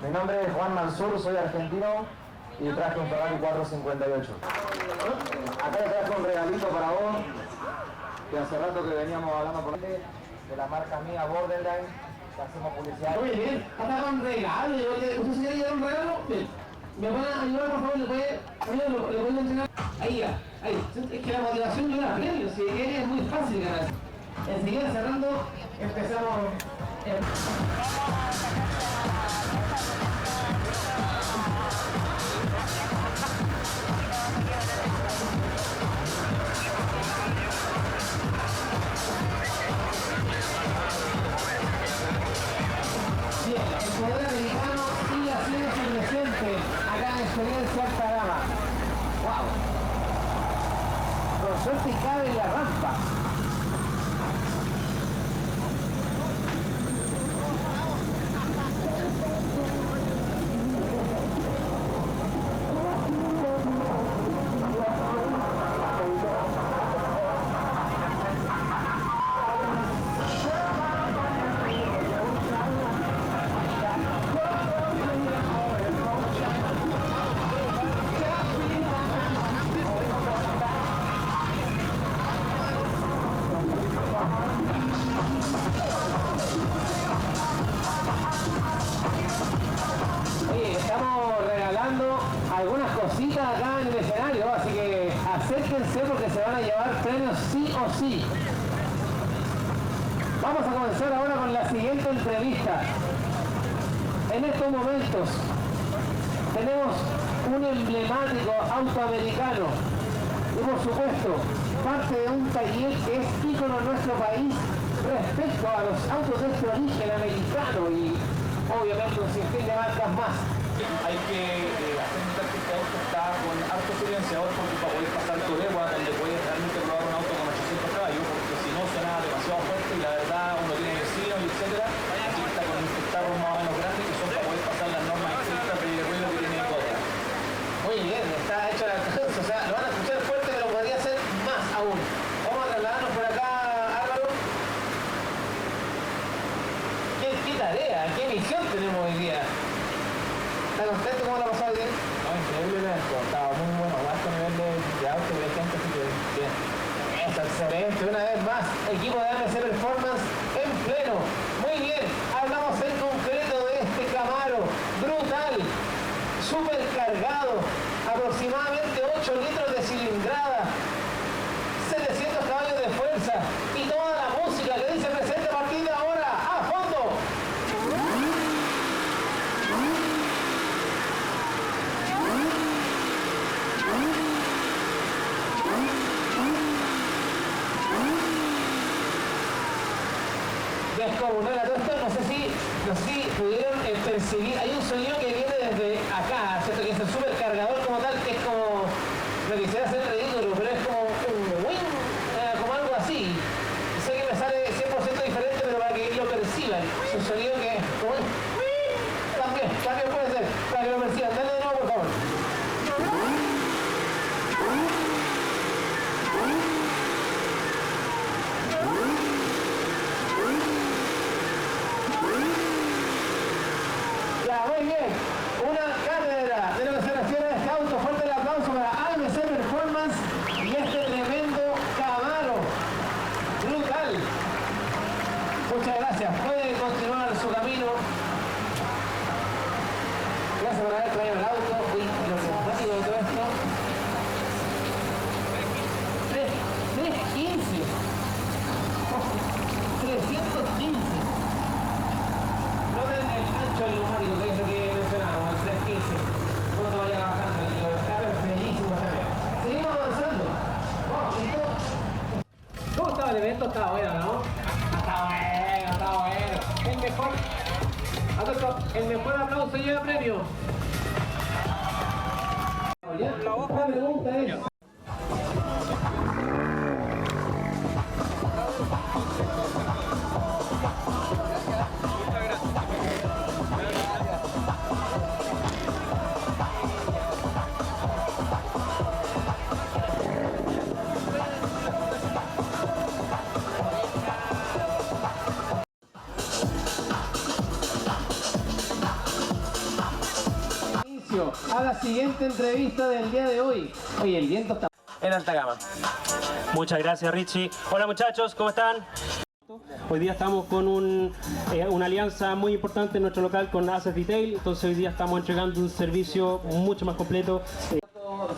Mi nombre es Juan Mansur, soy argentino y traje un Ferrari 458. Acá le traje un regalito para vos, que hace rato que veníamos hablando por de la marca mía Borderline, que hacemos publicidad. Oye, bien, acá con regalo, ¿usted se quiere llevar un regalo? Bien. ¿Me pueden ayudar, por favor? ¿Le pueden entregar? Ahí ya, ahí. Es que la motivación yo la premio, si es muy fácil ganar. Enseguida cerrando, empezamos. Bien, el poder americano sigue haciéndose presente acá en Experiencia Alta Gama. ¡Wow! Con suerte cabe en la rampa. Algunas cositas acá en el escenario, así que acérquense porque se van a llevar premios sí o sí. Vamos a comenzar ahora con la siguiente entrevista. En estos momentos tenemos un emblemático auto americano y por supuesto parte de un taller que es ícono en nuestro país respecto a los autos de este origen americano y obviamente un sinfín de marcas más. Hay que hacer notar que este auto está con alto silenciador porque para poder pasar Tolegua, donde puedes realmente probar un auto con 800 caballos, porque si no suena demasiado fuerte y la verdad uno tiene vecinos y etcétera, así que está con estos carros más o menos grandes que son para poder pasar las normas estrictas de ruido que tiene Toyota. Muy bien, está hecho la cosa, o sea, lo van a escuchar fuerte, pero podría ser más aún. Vamos a trasladarnos por acá, Álvaro. ¿Qué tarea, qué misión tenemos hoy día? ¿Está contento? ¿Cómo lo ha pasado bien? No, increíble evento, estaba muy bueno, alto nivel de auto y de gente, así que bien. Eso, excelente, una vez más, equipo de AMC Performance en pleno. Muy bien, hablamos en concreto de este Camaro, brutal, súper cargado, aproximadamente 8 litros de cilindrada, 700 caballos de fuerza y toda la música que dice presente a partir de ahora, a fondo. Descomunal a todo esto, no sé si pudieron percibir, hay un sonido que viene desde acá, ¿cierto? Que es el supercargador como tal, que es como, no quisiera hacer ridículo, pero es como un wing, como algo así. Sé que me sale 100% diferente, pero para que lo perciban, es un sonido que es como un también puede ser, para que lo perciban. Dale de nuevo, por favor. Ya, muy bien. Una cátedra de lo que se refiere a este auto. Fuerte el aplauso para AMC Performance y este tremendo Camaro. Brutal. Muchas gracias. Pueden continuar su camino. Gracias por haber traído el auto. Uy, lo simpático de todo esto. 315. 315. No ven el ancho del neumático, que es lo que mencionábamos, el 315. Uno no vaya bajando, está bellísimo también. Seguimos avanzando. ¿Cómo estaba el evento? Estaba bueno, ¿no? Está bueno. El mejor aplauso lleva premio. La pregunta es... a la siguiente entrevista del día de hoy. Oye, el viento está en alta gama. Muchas gracias, Richie. Hola muchachos, ¿cómo están? Hoy día estamos con una alianza muy importante en nuestro local con Asset Detail, entonces hoy día estamos entregando un servicio mucho más completo.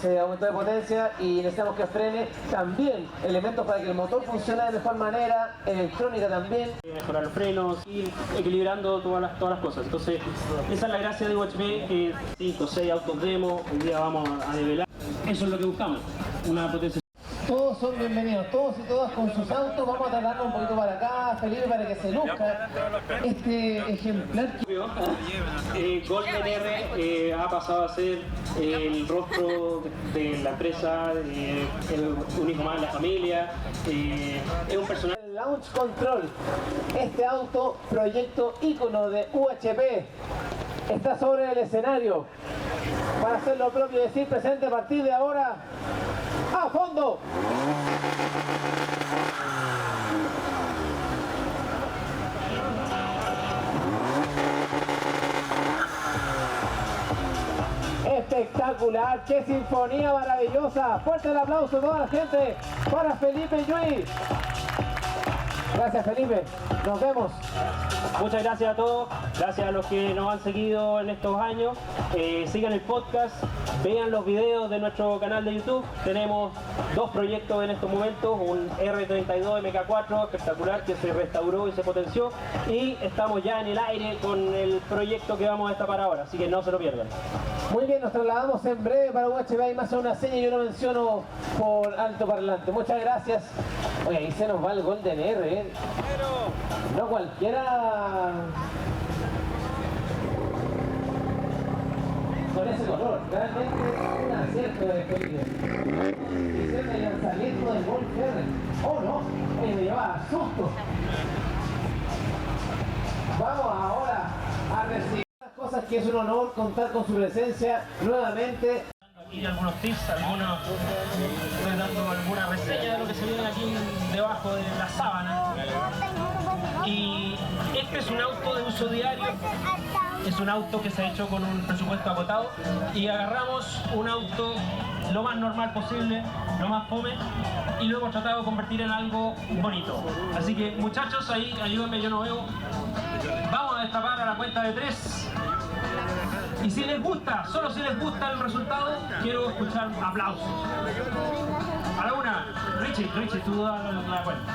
Se aumentó de potencia y necesitamos que frene también elementos para que el motor funcione de mejor manera, electrónica también. Mejorar los frenos, ir equilibrando todas las cosas. Entonces, esa es la gracia de UHP, que 5 o 6 autos demo, hoy día vamos a develar. Eso es lo que buscamos, una potencia. Todos son bienvenidos, todos y todas con sus autos. Vamos a trasladarnos un poquito para acá, Felipe, para que se luzca este ejemplar. Golden R ha pasado a ser el rostro de la empresa, un hijo más de la familia, es un personaje. El Launch Control, este auto, proyecto ícono de UHP, está sobre el escenario para hacer lo propio y decir presente a partir de ahora. ¡A fondo! Espectacular, qué sinfonía maravillosa. Fuerte el aplauso a toda la gente para Felipe Yui. Gracias, Felipe, nos vemos. Muchas gracias a todos, gracias a los que nos han seguido en estos años. Sigan el podcast, vean los videos de nuestro canal de YouTube. Tenemos 2 proyectos en estos momentos, un R32 MK4 espectacular que se restauró y se potenció, y estamos ya en el aire con el proyecto que vamos a destapar ahora, así que no se lo pierdan. Muy bien, nos trasladamos en breve para UHP. Hay más una seña y yo lo menciono por alto parlante. Muchas gracias. Oye, ahí se nos va el Golden R, ¿eh? No cualquiera con ese color. Realmente es un acierto de Felipe. Hicieron el lanzamiento del Golf R. Oh no, me llevaba susto. Vamos ahora a recibir las cosas que es un honor contar con su presencia nuevamente. Y algunos tips, estoy dando alguna reseña de lo que se viene aquí debajo de la sábana. Y este es un auto de uso diario, es un auto que se ha hecho con un presupuesto agotado y agarramos un auto lo más normal posible, lo más fome, y lo hemos tratado de convertir en algo bonito. Así que muchachos, ahí ayúdenme, yo no veo. Vamos a destapar a la cuenta de 3. Y si les gusta, solo si les gusta el resultado, quiero escuchar aplausos. A la una, Richie, tú da la cuenta.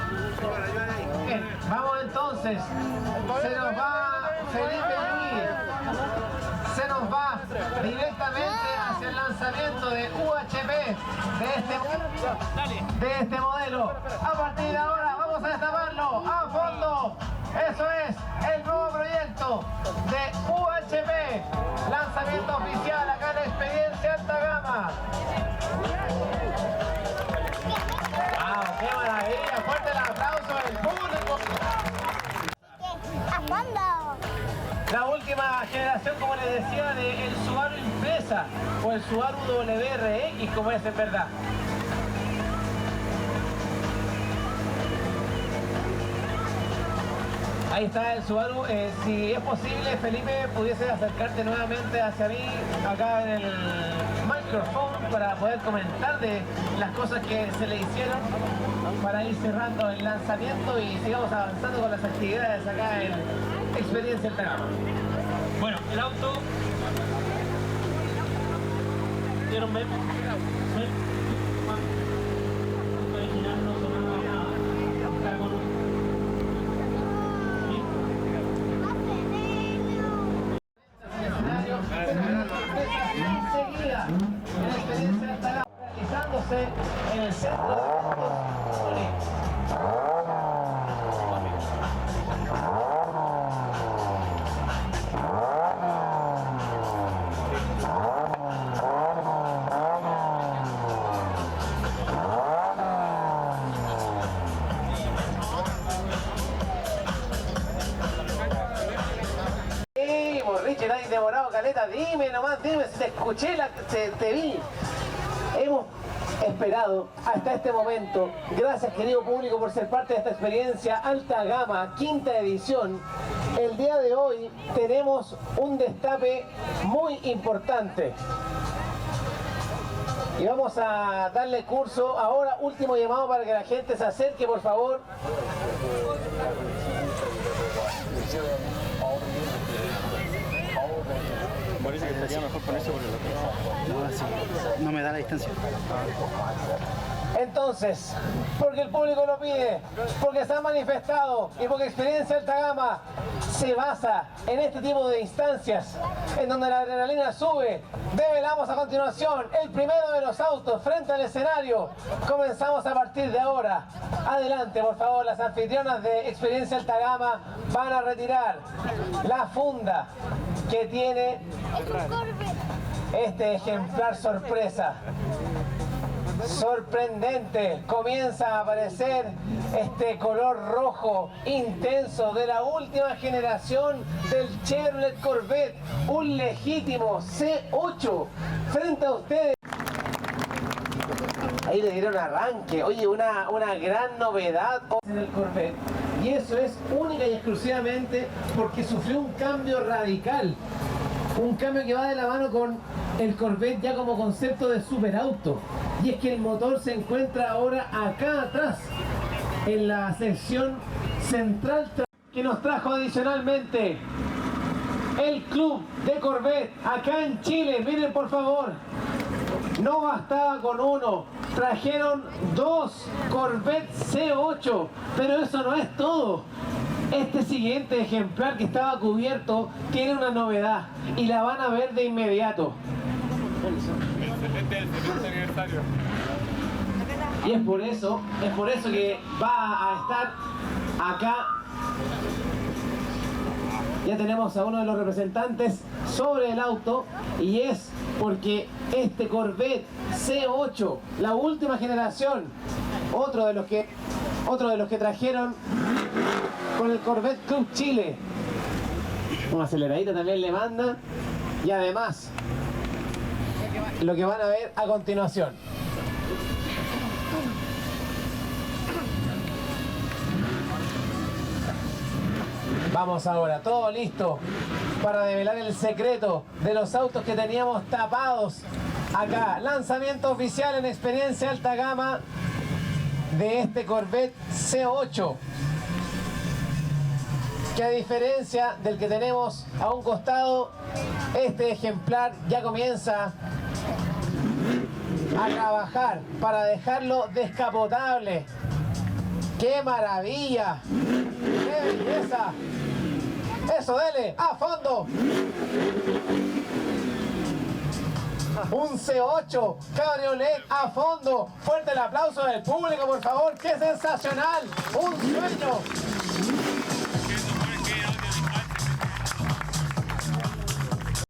Bien, vamos entonces. Se nos va Felipe Luis. Se nos va directamente hacia el lanzamiento de UHP de este modelo. A partir de ahora vamos a destaparlo a fondo. Eso es el nuevo proyecto de UHP. Lanzamiento oficial acá en la Experiencia Alta Gama. ¡Wow! ¡Qué maravilla! ¡Fuerte el aplauso del público! ¡A fondo! La última generación, como les decía, del Subaru Impreza o el Subaru WRX, como es en verdad. Ahí está el Subaru. Si es posible, Felipe, pudiese acercarte nuevamente hacia mí acá en el micrófono para poder comentar de las cosas que se le hicieron para ir cerrando el lanzamiento y sigamos avanzando con las actividades acá en Experiencia Alta Gama. Bueno, el auto... ¿Vieron ver? Original no sonaba nada. Está con un... Enseguida, en la Experiencia Alta Gama, realizándose en el centro de Richie, nadie demorado, Caleta, dime nomás, dime, si te escuché, te vi. Hemos esperado hasta este momento. Gracias, querido público, por ser parte de esta experiencia Alta Gama, 5ª edición. el día de hoy tenemos un destape muy importante. Y vamos a darle curso ahora, último llamado para que la gente se acerque, por favor. Parece que estaría mejor con eso porque no me da la distancia. Entonces, porque el público lo pide, porque se ha manifestado y porque Experiencia Alta Gama se basa en este tipo de instancias en donde la adrenalina sube, develamos a continuación el primero de los autos frente al escenario. Comenzamos a partir de ahora. Adelante, por favor, las anfitrionas de Experiencia Alta Gama van a retirar la funda que tiene este ejemplar sorpresa. Sorprendente, comienza a aparecer este color rojo intenso de la última generación del Chevrolet Corvette, un legítimo C8 frente a ustedes. Ahí le dieron arranque, oye, una gran novedad en el Corvette, y eso es única y exclusivamente porque sufrió un cambio radical, un cambio que va de la mano con el Corvette ya como concepto de superauto, y es que el motor se encuentra ahora acá atrás en la sección central que nos trajo adicionalmente el club de Corvette acá en Chile. Miren, por favor, no bastaba con uno, trajeron 2 Corvette C8, pero eso no es todo. Este siguiente ejemplar que estaba cubierto tiene una novedad y la van a ver de inmediato. Y es por eso que va a estar acá. Ya tenemos a uno de los representantes sobre el auto, y es porque este Corvette C8, la última generación, otro de los que trajeron con el Corvette Club Chile, una aceleradita también le manda, y además lo que van a ver a continuación. Vamos ahora, todo listo para develar el secreto de los autos que teníamos tapados acá. Lanzamiento oficial en Experiencia Alta Gama de este Corvette C8, que a diferencia del que tenemos a un costado, este ejemplar ya comienza a trabajar para dejarlo descapotable. ¡Qué maravilla! ¡Qué belleza! ¡Eso, dele! ¡A fondo! Un C8 Cabriolet a fondo. Fuerte el aplauso del público, por favor. ¡Qué sensacional! ¡Un sueño!